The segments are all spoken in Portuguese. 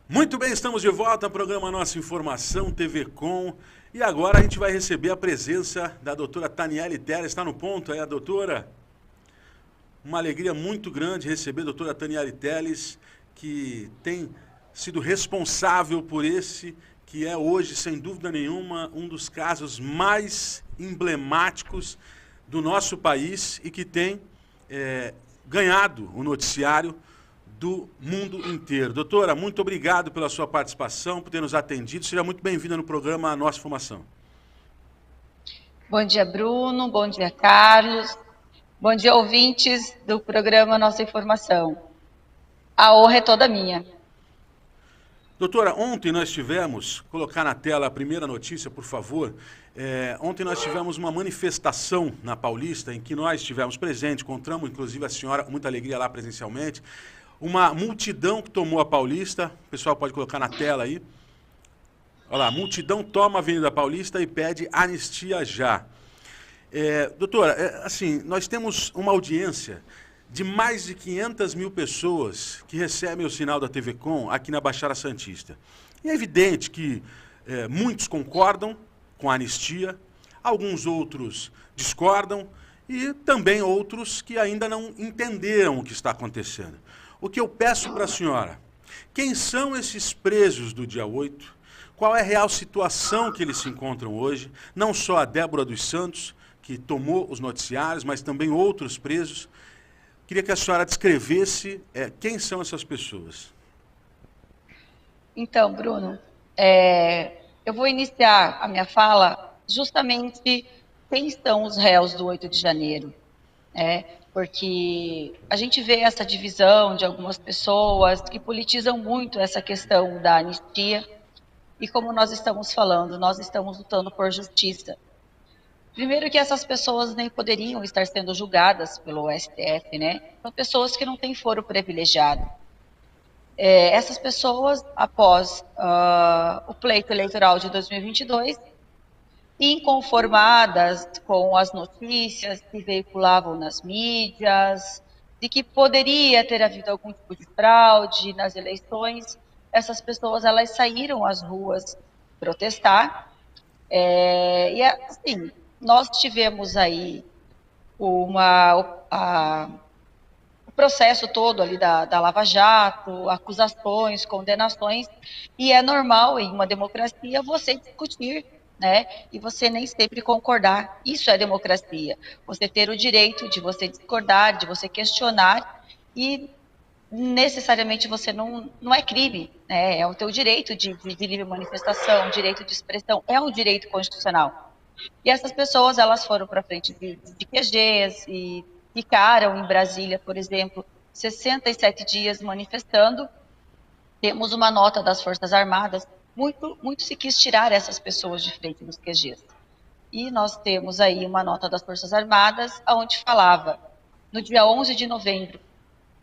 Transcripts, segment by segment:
Muito bem, estamos de volta ao programa Nossa Informação TV Com. E agora a gente vai receber a presença da doutora Taniele Teles. Está no ponto aí a doutora? Uma alegria muito grande receber a doutora Taniele Teles, que tem sido responsável por esse, que é hoje, sem dúvida nenhuma, um dos casos mais emblemáticos do nosso país e que tem ganhado o noticiário do mundo inteiro. Doutora, muito obrigado pela sua participação, por ter nos atendido. Seja muito bem-vinda no programa Nossa Informação. Bom dia, Bruno. Bom dia, Carlos. Bom dia, ouvintes do programa Nossa Informação. A honra é toda minha. Doutora, ontem nós tivemos, colocar na tela a primeira notícia, por favor. Ontem nós tivemos uma manifestação na Paulista, em que nós estivemos presentes, encontramos inclusive a senhora com muita alegria lá presencialmente. Uma multidão que tomou a Paulista, o pessoal pode colocar na tela aí. Olha lá, a multidão toma a Avenida Paulista e pede anistia já. Doutora, assim, nós temos uma audiência de mais de 500 mil pessoas que recebem o sinal da TV Com aqui na Baixada Santista. E é evidente que muitos concordam com a anistia, alguns outros discordam e também outros que ainda não entenderam o que está acontecendo. O que eu peço para a senhora, quem são esses presos do dia 8? Qual é a real situação que eles se encontram hoje? Não só a Débora dos Santos, que tomou os noticiários, mas também outros presos. Queria que a senhora descrevesse quem são essas pessoas. Então, Bruno, eu vou iniciar a minha fala justamente quem são os réus do 8 de janeiro. Porque a gente vê essa divisão de algumas pessoas que politizam muito essa questão da anistia. E como nós estamos falando, nós estamos lutando por justiça. Primeiro que essas pessoas nem poderiam estar sendo julgadas pelo STF, né? São pessoas que não têm foro privilegiado. Essas pessoas, após o pleito eleitoral de 2022, inconformadas com as notícias que veiculavam nas mídias, de que poderia ter havido algum tipo de fraude nas eleições, essas pessoas elas saíram às ruas protestar. E assim, nós tivemos aí o processo todo ali da Lava Jato, acusações, condenações, e é normal em uma democracia você discutir, né? E você nem sempre concordar. Isso é democracia. Você ter o direito de você discordar, de você questionar e necessariamente você não é crime, né? É o teu direito de livre manifestação, direito de expressão, é um direito constitucional. E essas pessoas, elas foram para frente de QGs e ficaram em Brasília, por exemplo, 67 dias manifestando. Temos uma nota das Forças Armadas, muito se quis tirar essas pessoas de frente dos QGs. E nós temos aí uma nota das Forças Armadas, onde falava, no dia 11 de novembro,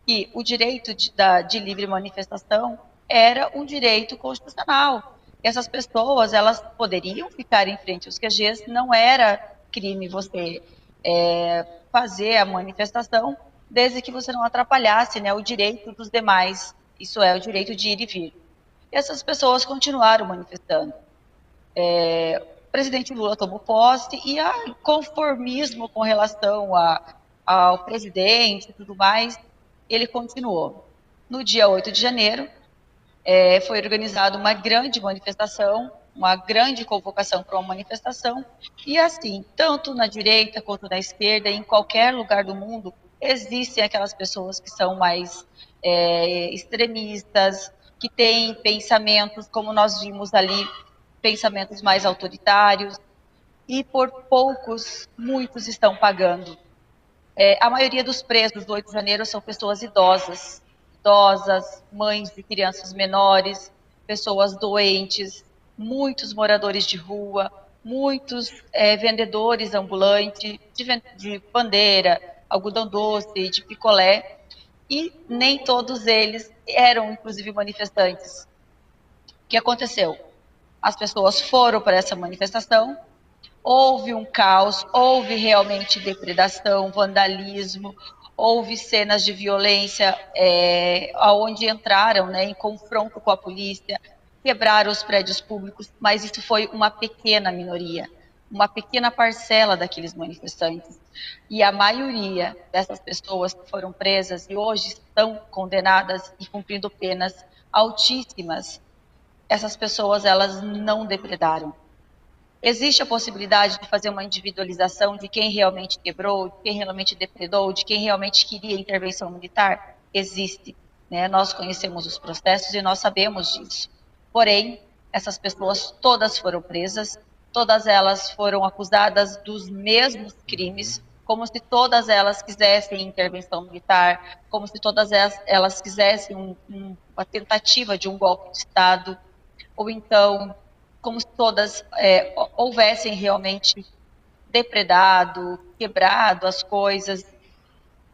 que o direito de livre manifestação era um direito constitucional. E essas pessoas, elas poderiam ficar em frente aos QGs, não era crime você fazer a manifestação, desde que você não atrapalhasse, né, o direito dos demais, isso é, o direito de ir e vir. E essas pessoas continuaram manifestando. O presidente Lula tomou posse e há conformismo com relação ao presidente e tudo mais, ele continuou. No dia 8 de janeiro, foi organizada uma grande manifestação, uma grande convocação para uma manifestação, e assim, tanto na direita quanto na esquerda, em qualquer lugar do mundo, existem aquelas pessoas que são mais extremistas, que têm pensamentos, como nós vimos ali, pensamentos mais autoritários, e por poucos, muitos estão pagando. A maioria dos presos do 8 de janeiro são pessoas idosas, mães de crianças menores, pessoas doentes, muitos moradores de rua, muitos vendedores ambulantes de bandeira, algodão doce, de picolé, e nem todos eles eram, inclusive, manifestantes. O que aconteceu? As pessoas foram para essa manifestação, houve um caos, houve realmente depredação, vandalismo, houve cenas de violência onde entraram, né, em confronto com a polícia, quebraram os prédios públicos, mas isso foi uma pequena minoria, uma pequena parcela daqueles manifestantes. E a maioria dessas pessoas que foram presas e hoje estão condenadas e cumprindo penas altíssimas, essas pessoas, elas não depredaram. Existe a possibilidade de fazer uma individualização de quem realmente quebrou, de quem realmente depredou, de quem realmente queria intervenção militar? Existe, né? Nós conhecemos os processos e nós sabemos disso. Porém, essas pessoas todas foram presas, todas elas foram acusadas dos mesmos crimes, como se todas elas quisessem intervenção militar, como se todas elas quisessem uma tentativa de um golpe de Estado, ou então como se todas houvessem realmente depredado, quebrado as coisas,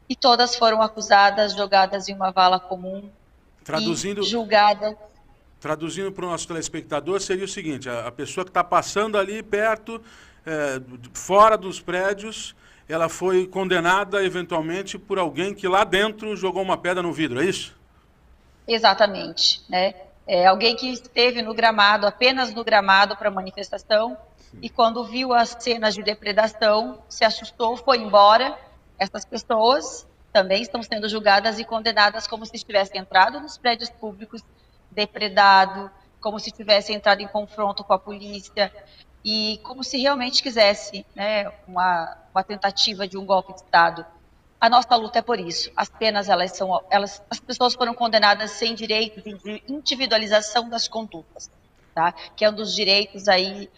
e todas foram acusadas, jogadas em uma vala comum e julgadas. Traduzindo para o nosso telespectador, seria o seguinte: a pessoa que está passando ali perto, fora dos prédios, ela foi condenada eventualmente por alguém que lá dentro jogou uma pedra no vidro, é isso? Exatamente, né? Alguém que esteve no gramado, apenas no gramado para a manifestação, e quando viu as cenas de depredação, se assustou, foi embora. Essas pessoas também estão sendo julgadas e condenadas como se tivessem entrado nos prédios públicos, depredado, como se tivessem entrado em confronto com a polícia, e como se realmente quisesse, né, uma tentativa de um golpe de Estado. A nossa luta é por isso. As penas, as pessoas foram condenadas sem direito de individualização das condutas, tá? Que é um dos direitos aí,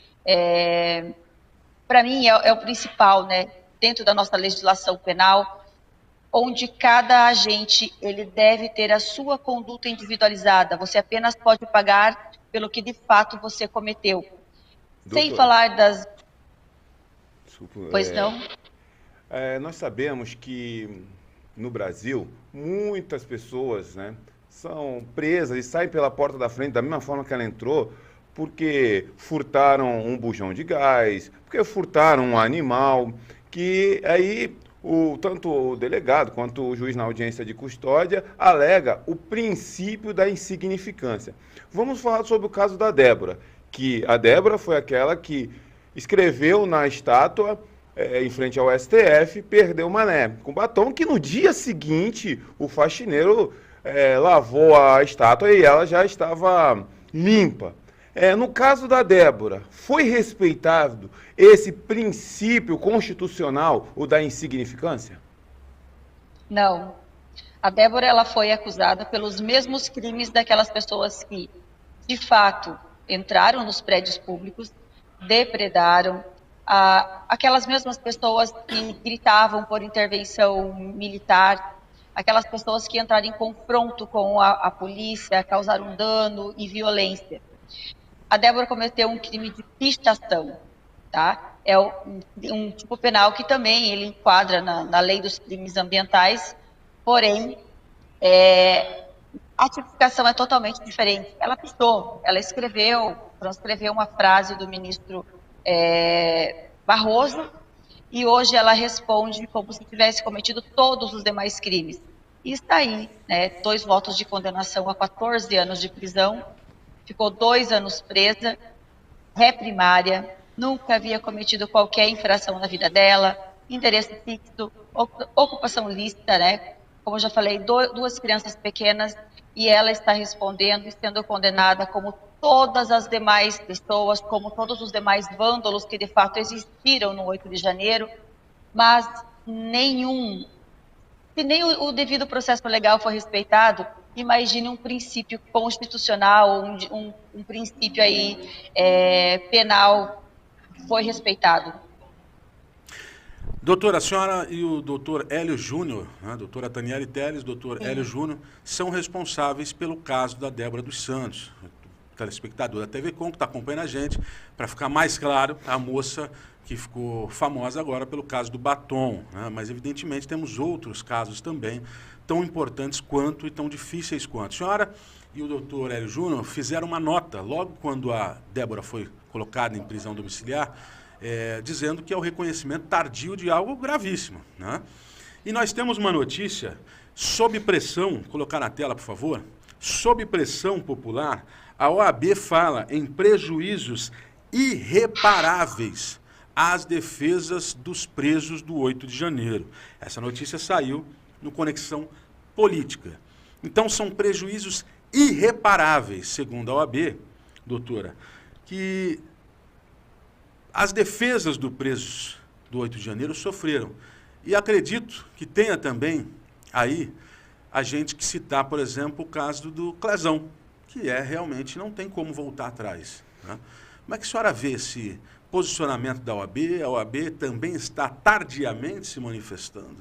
para mim, é o principal, né? Dentro da nossa legislação penal, onde cada agente ele deve ter a sua conduta individualizada. Você apenas pode pagar pelo que de fato você cometeu. Doutora, sem falar das... Desculpa, pois não? Nós sabemos que no Brasil muitas pessoas, né, são presas e saem pela porta da frente da mesma forma que ela entrou, porque furtaram um bujão de gás, porque furtaram um animal, que aí tanto o delegado quanto o juiz na audiência de custódia alega o princípio da insignificância. Vamos falar sobre o caso da Débora, que a Débora foi aquela que escreveu na estátua em frente ao STF, perdeu o mané com batom, que no dia seguinte o faxineiro lavou a estátua e ela já estava limpa. No caso da Débora, foi respeitado esse princípio constitucional, o da insignificância? Não. A Débora, ela foi acusada pelos mesmos crimes daquelas pessoas que, de fato, entraram nos prédios públicos, depredaram, aquelas mesmas pessoas que gritavam por intervenção militar, aquelas pessoas que entraram em confronto com a polícia, causaram dano e violência. A Débora cometeu um crime de pichação, tá? É um tipo penal que também ele enquadra na lei dos crimes ambientais, porém, a tipificação é totalmente diferente. Ela pichou, ela transcreveu uma frase do ministro Barroso, e hoje ela responde como se tivesse cometido todos os demais crimes. E está aí, né, 2 votos de condenação a 14 anos de prisão, ficou 2 anos presa, ré primária, nunca havia cometido qualquer infração na vida dela, endereço fixo, ocupação ilícita, né? Como eu já falei, 2 crianças pequenas, e ela está respondendo e sendo condenada como todas as demais pessoas, como todos os demais vândalos que de fato existiram no 8 de janeiro, mas se nem o devido processo legal foi respeitado, imagine um princípio constitucional, um princípio aí penal foi respeitado. Doutora, a senhora e o doutor Hélio Júnior, né, doutora Taniele Teles, doutor Hélio Júnior, são responsáveis pelo caso da Débora dos Santos, telespectador da TV Com, que está acompanhando a gente, para ficar mais claro, a moça que ficou famosa agora pelo caso do batom, né, mas evidentemente temos outros casos também, tão importantes quanto e tão difíceis quanto. A senhora e o doutor Hélio Júnior fizeram uma nota, logo quando a Débora foi colocada em prisão domiciliar, dizendo que é o reconhecimento tardio de algo gravíssimo, né? E nós temos uma notícia sob pressão, colocar na tela, por favor, sob pressão popular, a OAB fala em prejuízos irreparáveis às defesas dos presos do 8 de janeiro. Essa notícia saiu no Conexão Política. Então, são prejuízos irreparáveis, segundo a OAB, doutora, que as defesas dos presos do 8 de janeiro sofreram. E acredito que tenha também aí a gente que citar, por exemplo, o caso do Clezão, que realmente não tem como voltar atrás, né? Como é que a senhora vê esse posicionamento da OAB? A OAB também está tardiamente se manifestando?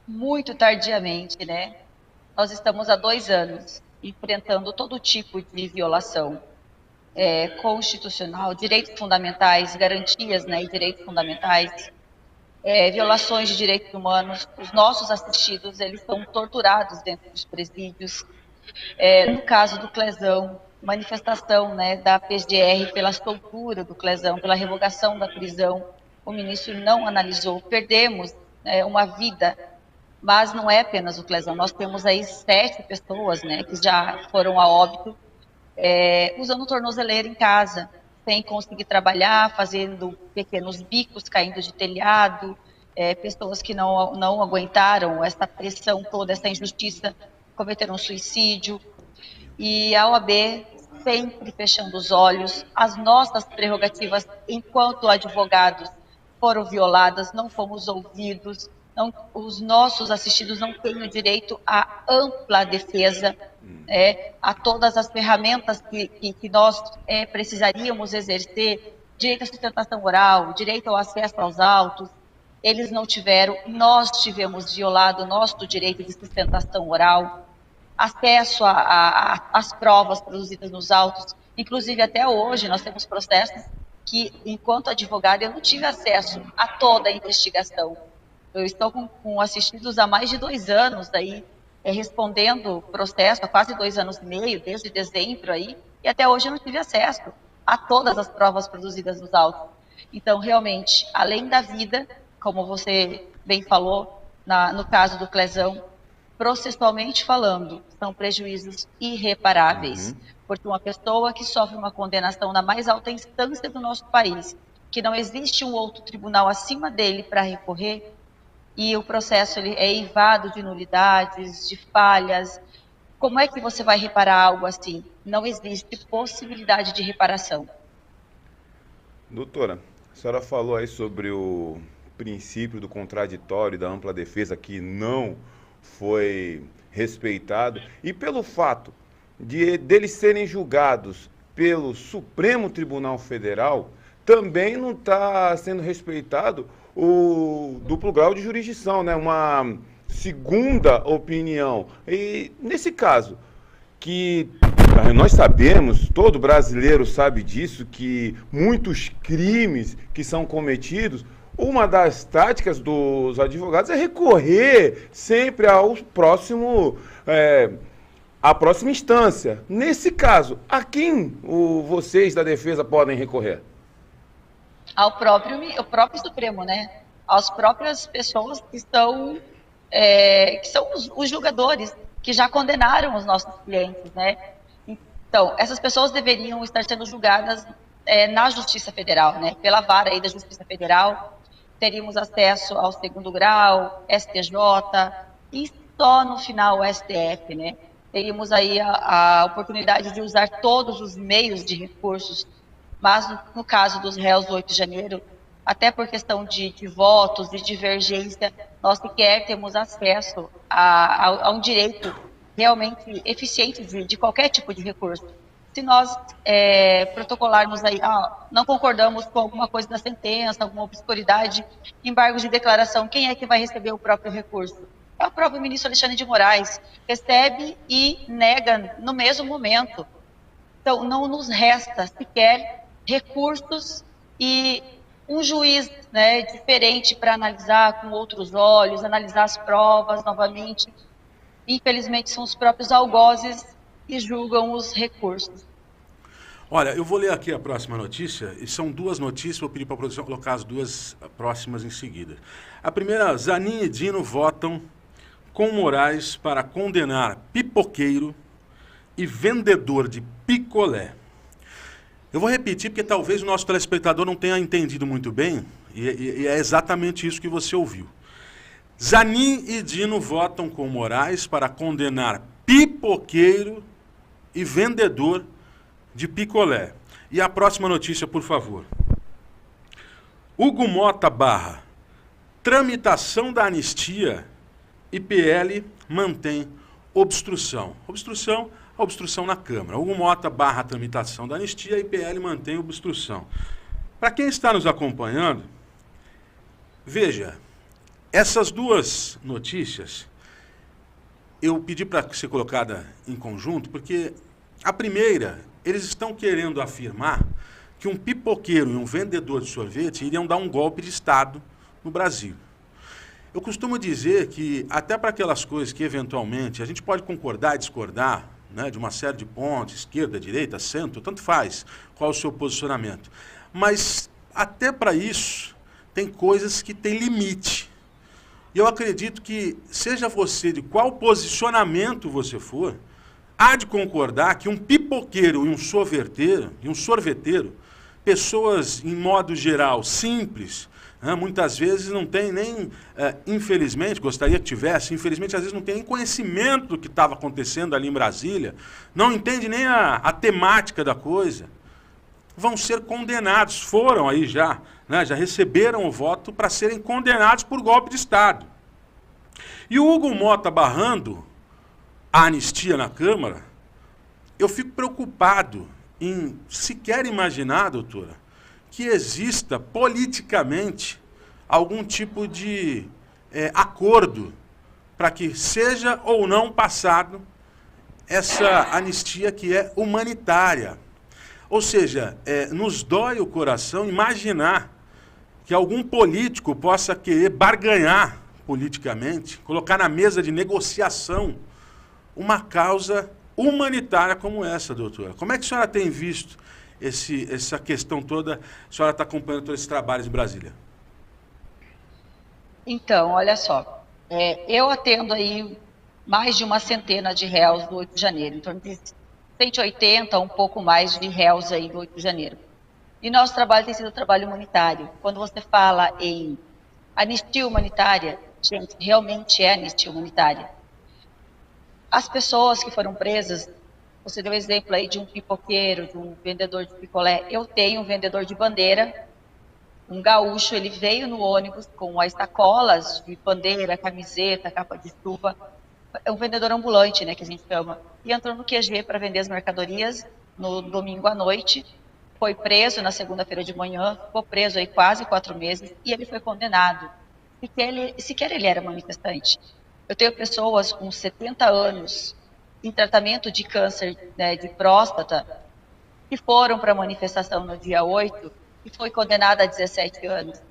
Muito tardiamente, né? Nós estamos há 2 anos enfrentando todo tipo de violação constitucional, direitos fundamentais, garantias, né, e direitos fundamentais, violações de direitos humanos. Os nossos assistidos, eles são torturados dentro dos presídios. No caso do Clezão, manifestação, né, da PGR pela soltura do Clezão, pela revogação da prisão, o ministro não analisou. Perdemos uma vida, mas não é apenas o Clezão. Nós temos aí 7 pessoas, né, que já foram a óbito, usando tornozeleira em casa, sem conseguir trabalhar, fazendo pequenos bicos, caindo de telhado, pessoas que não aguentaram essa pressão toda, essa injustiça, cometeram suicídio. E a OAB sempre fechando os olhos, as nossas prerrogativas enquanto advogados foram violadas, não fomos ouvidos, os nossos assistidos não têm o direito à ampla defesa, a todas as ferramentas que nós precisaríamos exercer, direito à sustentação oral, direito ao acesso aos autos. Eles não tiveram, nós tivemos violado o nosso direito de sustentação oral, acesso às provas produzidas nos autos. Inclusive, até hoje, nós temos processos que, enquanto advogada, eu não tive acesso a toda a investigação. Eu estou com assistidos há mais de 2 anos aí, respondendo processo, há quase 2 anos e meio, desde dezembro aí, e até hoje eu não tive acesso a todas as provas produzidas nos autos. Então, realmente, além da vida, como você bem falou, no caso do Clezão, processualmente falando, são prejuízos irreparáveis, porque uma pessoa que sofre uma condenação na mais alta instância do nosso país, que não existe um outro tribunal acima dele para recorrer, e o processo ele é eivado de nulidades, de falhas, como é que você vai reparar algo assim? Não existe possibilidade de reparação. Doutora, a senhora falou aí sobre o princípio do contraditório e da ampla defesa que não foi respeitado, e pelo fato deles serem julgados pelo Supremo Tribunal Federal, também não está sendo respeitado o duplo grau de jurisdição, né? Uma segunda opinião. E nesse caso, que nós sabemos, todo brasileiro sabe disso, que muitos crimes que são cometidos, uma das táticas dos advogados é recorrer sempre ao próximo, à próxima instância. Nesse caso, a quem vocês da defesa podem recorrer? Ao próprio Supremo, né? Às próprias pessoas que são os julgadores, que já condenaram os nossos clientes, né? Então, essas pessoas deveriam estar sendo julgadas na Justiça Federal, né? Pela vara aí da Justiça Federal, teríamos acesso ao 2º grau, STJ, e só no final o STF, né? Teríamos aí a oportunidade de usar todos os meios de recursos, mas no caso dos réus do 8 de janeiro, até por questão de votos e divergência, nós sequer temos acesso a um direito realmente eficiente de qualquer tipo de recurso. Se nós protocolarmos aí, não concordamos com alguma coisa da sentença, alguma obscuridade, embargos de declaração, quem é que vai receber o próprio recurso? É o próprio ministro Alexandre de Moraes, recebe e nega no mesmo momento. Então, não nos resta sequer recursos e um juiz, né, diferente para analisar com outros olhos, analisar as provas novamente. Infelizmente, são os próprios algozes que julgam os recursos. Olha, eu vou ler aqui a próxima notícia, e são duas notícias, vou pedir para a produção colocar as duas próximas em seguida. A primeira, Zanin e Dino votam com Moraes para condenar pipoqueiro e vendedor de picolé. Eu vou repetir porque talvez o nosso telespectador não tenha entendido muito bem, e é exatamente isso que você ouviu. Zanin e Dino votam com Moraes para condenar pipoqueiro e vendedor de picolé. E a próxima notícia, por favor. Hugo Mota barra tramitação da anistia e PL mantém obstrução. A obstrução na Câmara. Hugo Mota barra tramitação da anistia e PL mantém obstrução. Para quem está nos acompanhando, veja, essas duas notícias eu pedi para ser colocada em conjunto, porque a primeira, eles estão querendo afirmar que um pipoqueiro e um vendedor de sorvete iriam dar um golpe de Estado no Brasil. Eu costumo dizer que, até para aquelas coisas que, eventualmente, a gente pode concordar e discordar, né, de uma série de pontos, esquerda, direita, centro, tanto faz qual o seu posicionamento. Mas, até para isso, tem coisas que têm limite. E eu acredito que, seja você de qual posicionamento você for, há de concordar que um pipoqueiro e um sorveteiro, pessoas, em modo geral, simples, né, muitas vezes não tem nem, infelizmente, gostaria que tivesse, infelizmente, às vezes não tem nem conhecimento do que estava acontecendo ali em Brasília, não entende nem a temática da coisa, vão ser condenados, foram aí já, né, já receberam o voto para serem condenados por golpe de Estado. E o Hugo Mota barrando a anistia na Câmara, eu fico preocupado em sequer imaginar, doutora, que exista politicamente algum tipo de acordo para que seja ou não passado essa anistia que é humanitária. Ou seja, nos dói o coração imaginar que algum político possa querer barganhar politicamente, colocar na mesa de negociação uma causa humanitária como essa, doutora. Como é que a senhora tem visto essa questão toda? A senhora está acompanhando todos esses trabalhos em Brasília? Então, olha só, eu atendo aí mais de uma centena de réus do 8 de janeiro, em torno de 180, um pouco mais de réus aí do 8 de janeiro. E nosso trabalho tem sido trabalho humanitário. Quando você fala em anistia humanitária, gente, realmente é anistia humanitária. As pessoas que foram presas, você deu exemplo aí de um pipoqueiro, de um vendedor de picolé. Eu tenho um vendedor de bandeira, um gaúcho, ele veio no ônibus com as sacolas de bandeira, camiseta, capa de chuva. É um vendedor ambulante, né, que a gente chama. E entrou no QG para vender as mercadorias no domingo à noite. Foi preso na segunda-feira de manhã, ficou preso aí quase 4 meses e ele foi condenado. Sequer ele era manifestante. Eu tenho pessoas com 70 anos em tratamento de câncer, né, de próstata que foram para a manifestação no dia 8 e foi condenada a 17 anos.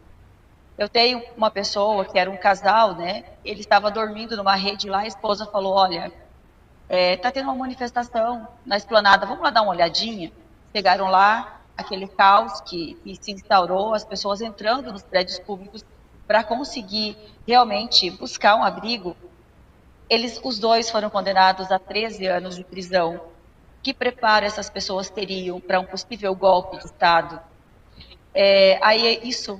Eu tenho uma pessoa que era um casal, né? Ele estava dormindo numa rede lá, a esposa falou, olha, tá tendo uma manifestação na esplanada, vamos lá dar uma olhadinha? Chegaram lá, aquele caos que se instaurou, as pessoas entrando nos prédios públicos para conseguir realmente buscar um abrigo. Os dois foram condenados a 13 anos de prisão. Que preparo essas pessoas teriam para um possível golpe de Estado? Aí isso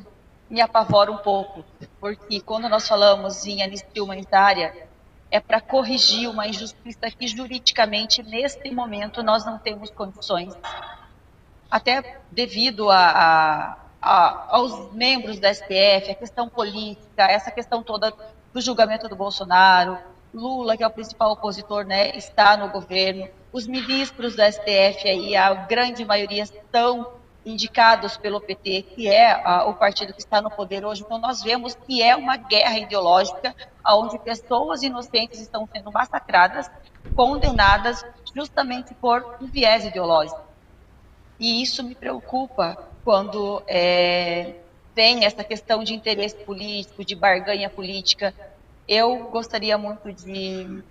me apavora um pouco, porque quando nós falamos em anistia humanitária, é para corrigir uma injustiça que juridicamente, neste momento, nós não temos condições. Até devido aos membros da STF, a questão política, essa questão toda do julgamento do Bolsonaro, Lula, que é o principal opositor, né, está no governo, os ministros da STF, aí, a grande maioria estão indicados pelo PT, que é o partido que está no poder hoje. Então, nós vemos que é uma guerra ideológica, onde pessoas inocentes estão sendo massacradas, condenadas, justamente por um viés ideológico. E isso me preocupa quando tem essa questão de interesse político, de barganha política. Eu gostaria muito de,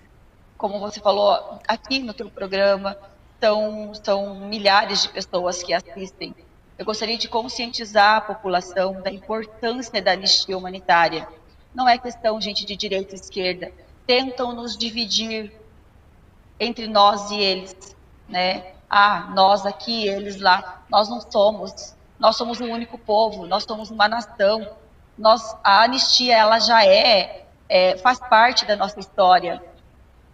como você falou aqui no teu programa, são milhares de pessoas que assistem. Eu gostaria de conscientizar a população da importância da anistia humanitária. Não é questão, gente, de direita e esquerda. Tentam nos dividir entre nós e eles, né? Ah, nós aqui, eles lá. Nós não somos. Nós somos um único povo. Nós somos uma nação. A anistia, ela já faz parte da nossa história.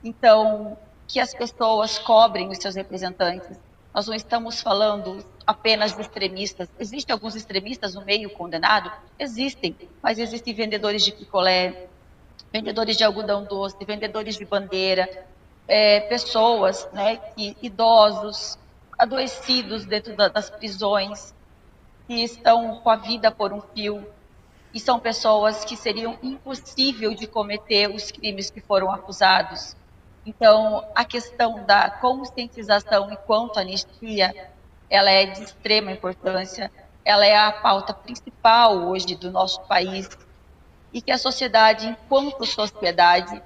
Então, que as pessoas cobrem os seus representantes. Nós não estamos falando apenas de extremistas. Existem alguns extremistas no meio condenado? Existem, mas existem vendedores de picolé, vendedores de algodão doce, vendedores de bandeira, pessoas, né, idosos, adoecidos dentro das prisões, que estão com a vida por um fio, e são pessoas que seriam impossível de cometer os crimes que foram acusados. Então, a questão da conscientização enquanto anistia, ela é de extrema importância, ela é a pauta principal hoje do nosso país, e que a sociedade, enquanto sociedade,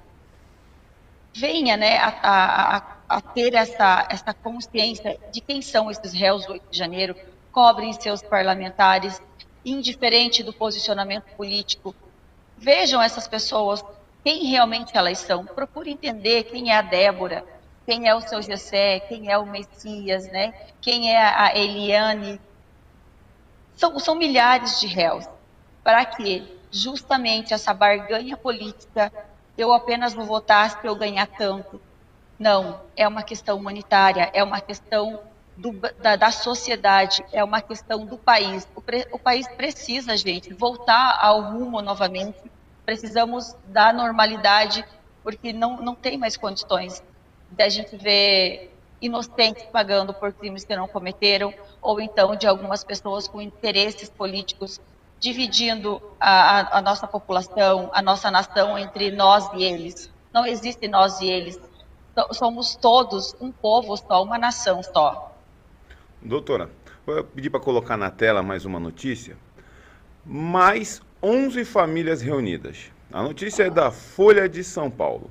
venha, né, a ter essa consciência de quem são esses réus do 8 de janeiro, cobrem seus parlamentares, indiferente do posicionamento político. Vejam essas pessoas, quem realmente elas são. Procure entender quem é a Débora, quem é o seu Gessé, quem é o Messias, né? Quem é a Eliane. São milhares de réus. Para que justamente essa barganha política, eu apenas vou votar se eu ganhar tanto. Não, é uma questão humanitária, é uma questão da sociedade, é uma questão do país. O país precisa, gente, voltar ao rumo novamente. Precisamos da normalidade, porque não tem mais condições da gente ver inocentes pagando por crimes que não cometeram, ou então de algumas pessoas com interesses políticos dividindo a nossa população, a nossa nação entre nós e eles. Não existe nós e eles. Somos todos um povo só, uma nação só. Doutora, vou pedir para colocar na tela mais uma notícia. Mais 11 famílias reunidas. A notícia é da Folha de São Paulo.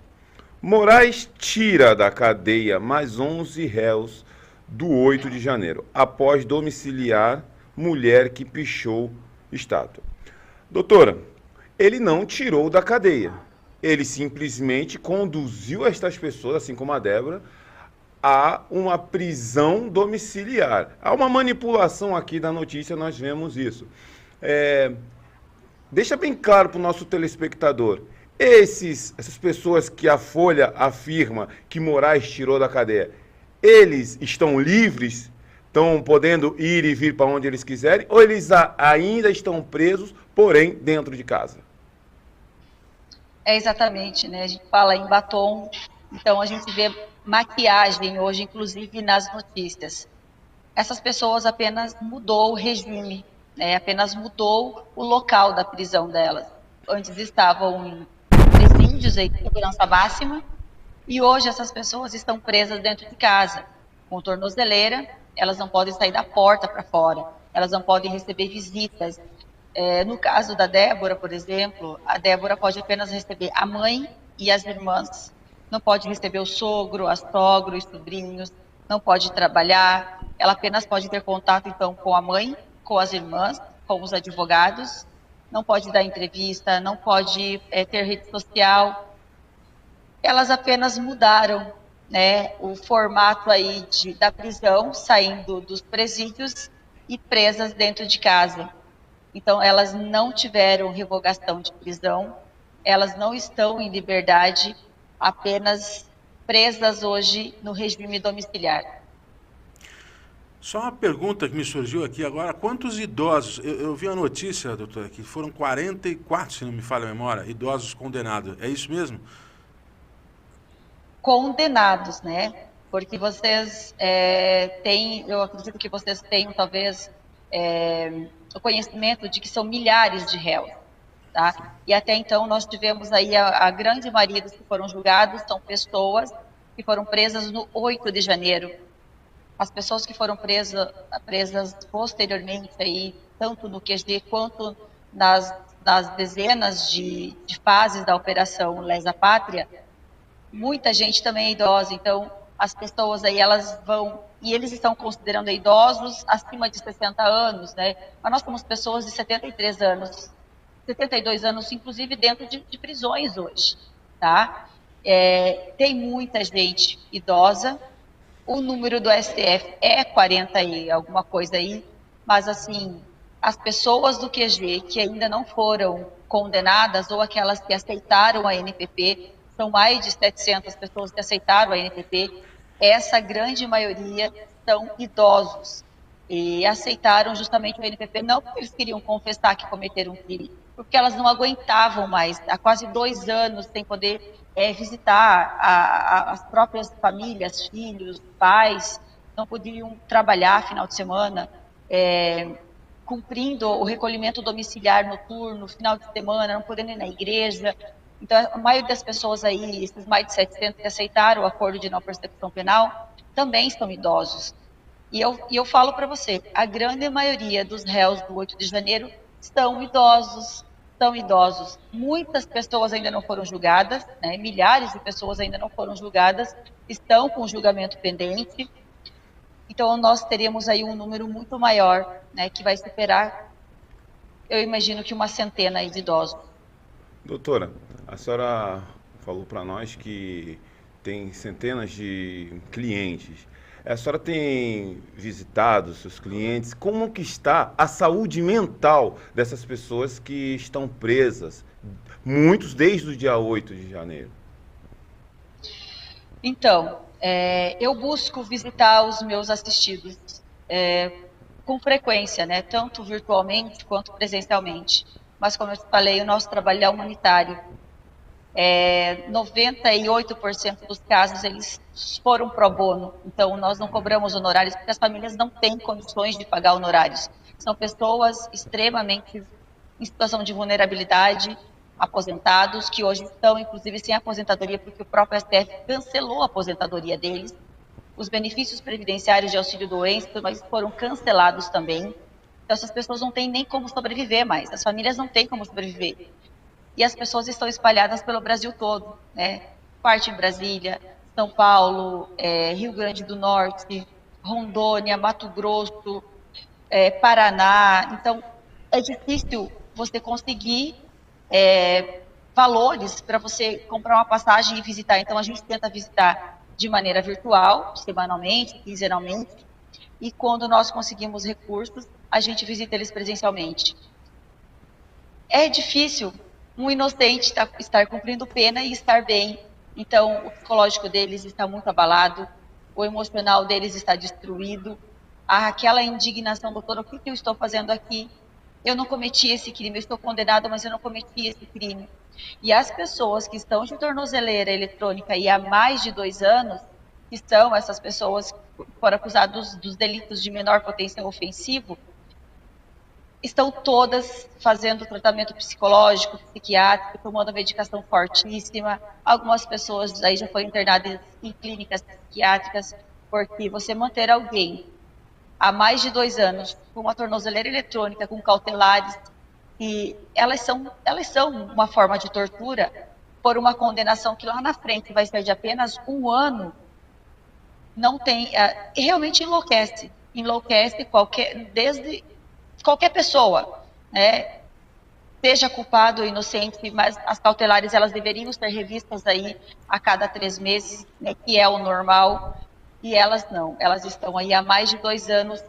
Moraes tira da cadeia mais 11 réus do 8 de janeiro, após domiciliar mulher que pichou estátua. Doutora, ele não tirou da cadeia. Ele simplesmente conduziu estas pessoas, assim como a Débora, a uma prisão domiciliar. Há uma manipulação aqui da notícia, nós vemos isso. Deixa bem claro para o nosso telespectador, essas pessoas que a Folha afirma que Moraes tirou da cadeia, eles estão livres, estão podendo ir e vir para onde eles quiserem, ou eles ainda estão presos, porém dentro de casa? Exatamente, né? A gente fala em batom, então a gente vê maquiagem hoje, inclusive nas notícias. Essas pessoas apenas mudou o regime, né? Apenas mudou o local da prisão delas. Antes estavam em presídios aí de segurança máxima, e hoje essas pessoas estão presas dentro de casa, com tornozeleira, elas não podem sair da porta para fora, elas não podem receber visitas. No caso da Débora, por exemplo, a Débora pode apenas receber a mãe e as irmãs. Não pode receber o sogro, a sogra, os sobrinhos, não pode trabalhar. Ela apenas pode ter contato, então, com a mãe, com as irmãs, com os advogados. Não pode dar entrevista, não pode ter rede social. Elas apenas mudaram, né, o formato aí da prisão, saindo dos presídios e presas dentro de casa. Então, elas não tiveram revogação de prisão, elas não estão em liberdade, apenas presas hoje no regime domiciliar. Só uma pergunta que me surgiu aqui agora, quantos idosos, eu vi a notícia, doutora, que foram 44, se não me falha a memória, idosos condenados, é isso mesmo? Condenados, né? Porque vocês eu acredito que vocês tenham talvez o conhecimento de que são milhares de réus, tá? E até então nós tivemos aí a grande maioria dos que foram julgados são pessoas que foram presas no 8 de janeiro. As pessoas que foram presas posteriormente aí, tanto no QG quanto nas dezenas de fases da Operação Lesa Pátria, muita gente também é idosa, então as pessoas aí, elas vão, e eles estão considerando idosos acima de 60 anos, né? Mas nós temos pessoas de 73 anos, 72 anos, inclusive dentro de prisões hoje, tá? Tem muita gente idosa, o número do STF é 40 e alguma coisa aí, mas assim, as pessoas do QG que ainda não foram condenadas ou aquelas que aceitaram a NPP, são mais de 700 pessoas que aceitaram a NPP, essa grande maioria são idosos e aceitaram justamente o NPP não porque eles queriam confessar que cometeram um crime, porque elas não aguentavam mais, há quase 2 anos sem poder visitar as próprias famílias, filhos, pais, não podiam trabalhar final de semana, cumprindo o recolhimento domiciliar noturno, final de semana, não podendo ir na igreja. Então, a maioria das pessoas aí, esses mais de 700 que aceitaram o acordo de não persecução penal, também são idosos. E eu falo para você, a grande maioria dos réus do 8 de janeiro são idosos, são idosos. Muitas pessoas ainda não foram julgadas, né? Milhares de pessoas ainda não foram julgadas, estão com julgamento pendente. Então, nós teríamos aí um número muito maior, né, que vai superar, eu imagino que uma centena aí de idosos. Doutora, a senhora falou para nós que tem centenas de clientes. A senhora tem visitado seus clientes? Como que está a saúde mental dessas pessoas que estão presas? Muitos desde o dia 8 de janeiro. Então, eu busco visitar os meus assistidos com frequência, né? Tanto virtualmente quanto presencialmente. Mas, como eu te falei, o nosso trabalho é humanitário. 98% dos casos eles foram pro bono, então nós não cobramos honorários porque as famílias não têm condições de pagar honorários. São pessoas extremamente em situação de vulnerabilidade, aposentados, que hoje estão inclusive sem aposentadoria porque o próprio STF cancelou a aposentadoria deles. Os benefícios previdenciários de auxílio-doença foram cancelados também. Então essas pessoas não têm nem como sobreviver mais, as famílias não têm como sobreviver. E as pessoas estão espalhadas pelo Brasil todo, né? Parte em Brasília, São Paulo, Rio Grande do Norte, Rondônia, Mato Grosso, Paraná. Então, é difícil você conseguir valores para você comprar uma passagem e visitar. Então, a gente tenta visitar de maneira virtual, semanalmente, quinzenalmente, e quando nós conseguimos recursos, a gente visita eles presencialmente. É difícil um inocente estar cumprindo pena e estar bem. Então, o psicológico deles está muito abalado, o emocional deles está destruído. Aquela indignação, doutora, o que eu estou fazendo aqui? Eu não cometi esse crime, eu estou condenado, mas eu não cometi esse crime. E as pessoas que estão de tornozeleira eletrônica e há mais de 2 anos, que são essas pessoas que foram acusadas dos delitos de menor potencial ofensivo, estão todas fazendo tratamento psicológico, psiquiátrico, tomando medicação fortíssima. Algumas pessoas aí já foram internadas em clínicas psiquiátricas, porque você manter alguém há mais de 2 anos com uma tornozeleira eletrônica, com cautelares, e elas são uma forma de tortura por uma condenação que lá na frente vai ser de apenas 1 ano, não tem, realmente enlouquece qualquer pessoa, né, seja culpado ou inocente, mas as cautelares elas deveriam ser revistas aí a cada 3 meses, né, que é o normal, e elas não, elas estão aí há mais de 2 anos,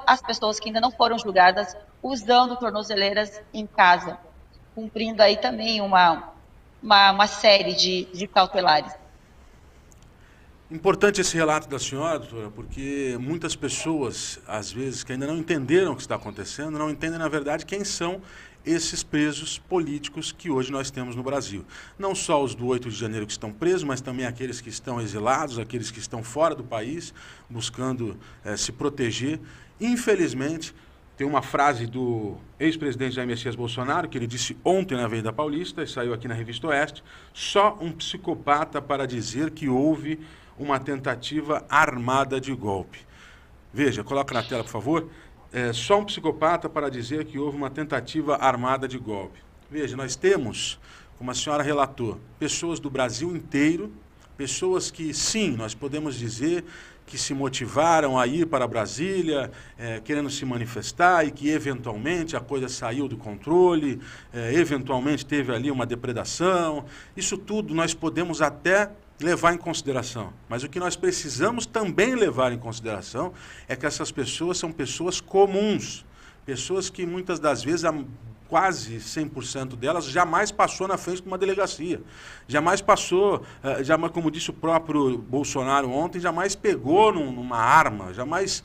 as pessoas que ainda não foram julgadas, usando tornozeleiras em casa, cumprindo aí também uma série de cautelares. Importante esse relato da senhora, doutora, porque muitas pessoas, às vezes, que ainda não entenderam o que está acontecendo, não entendem, na verdade, quem são esses presos políticos que hoje nós temos no Brasil. Não só os do 8 de janeiro que estão presos, mas também aqueles que estão exilados, aqueles que estão fora do país, buscando se proteger. Infelizmente, tem uma frase do ex-presidente Jair Messias Bolsonaro, que ele disse ontem na Avenida Paulista, e saiu aqui na Revista Oeste: só um psicopata para dizer que houve uma tentativa armada de golpe. Veja, coloca na tela, por favor. Só um psicopata para dizer que houve uma tentativa armada de golpe. Veja, nós temos, como a senhora relatou, pessoas do Brasil inteiro pessoas que, sim, nós podemos dizer que se motivaram a ir para Brasília, querendo se manifestar, e que eventualmente a coisa saiu do controle, eventualmente teve ali uma depredação. Isso tudo nós podemos até levar em consideração. Mas o que nós precisamos também levar em consideração é que essas pessoas são pessoas comuns, pessoas que muitas das vezes, quase 100% delas, jamais passou na frente de uma delegacia, jamais passou, como disse o próprio Bolsonaro ontem, jamais pegou numa arma, jamais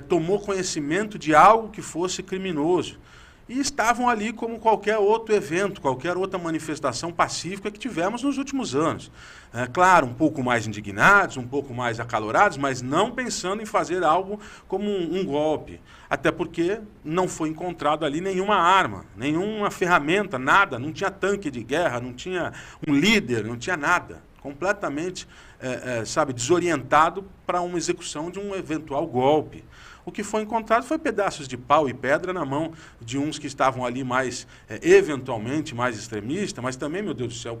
tomou conhecimento de algo que fosse criminoso. E estavam ali como qualquer outro evento, qualquer outra manifestação pacífica que tivemos nos últimos anos. Claro, um pouco mais indignados, um pouco mais acalorados, mas não pensando em fazer algo como um golpe. Até porque não foi encontrado ali nenhuma arma, nenhuma ferramenta, nada, não tinha tanque de guerra, não tinha um líder, não tinha nada. Completamente, desorientado para uma execução de um eventual golpe. O que foi encontrado foi pedaços de pau e pedra na mão de uns que estavam ali mais, eventualmente, mais extremistas, mas também, meu Deus do céu,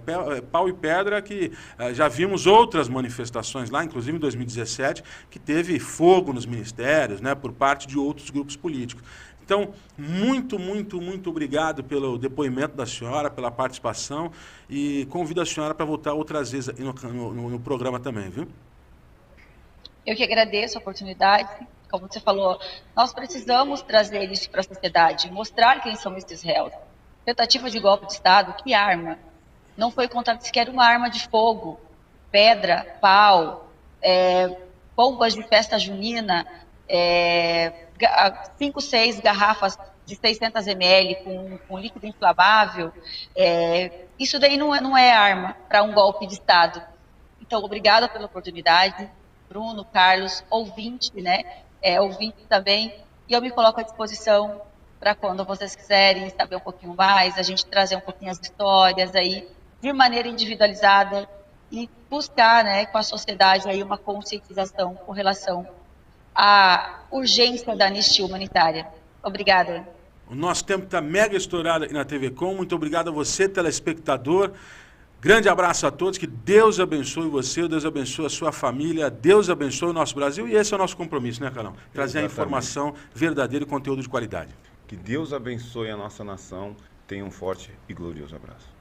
pau e pedra que já vimos outras manifestações lá, inclusive em 2017, que teve fogo nos ministérios, né, por parte de outros grupos políticos. Então, muito, muito, muito obrigado pelo depoimento da senhora, pela participação, e convido a senhora para voltar outras vezes no programa também, viu? Eu que agradeço a oportunidade. Como você falou, nós precisamos trazer isso para a sociedade, mostrar quem são esses réus. Tentativa de golpe de Estado, que arma? Não foi encontrado sequer uma arma de fogo, pedra, pau, bombas de festa junina, 5, 6 garrafas de 600 ml com líquido inflamável. Isso daí não é arma para um golpe de Estado. Então, obrigada pela oportunidade, Bruno, Carlos, ouvinte, né? Ouvinte também, e eu me coloco à disposição para quando vocês quiserem saber um pouquinho mais, a gente trazer um pouquinho as histórias aí, de maneira individualizada, e buscar, né, com a sociedade aí uma conscientização com relação à urgência da anistia humanitária. Obrigada. O nosso tempo está mega estourado aqui na TV Com. Muito obrigado a você, telespectador. Grande abraço a todos, que Deus abençoe você, Deus abençoe a sua família, Deus abençoe o nosso Brasil, e esse é o nosso compromisso, né, Carlão? Trazer a informação verdadeira e conteúdo de qualidade. Que Deus abençoe a nossa nação. Tenha um forte e glorioso abraço.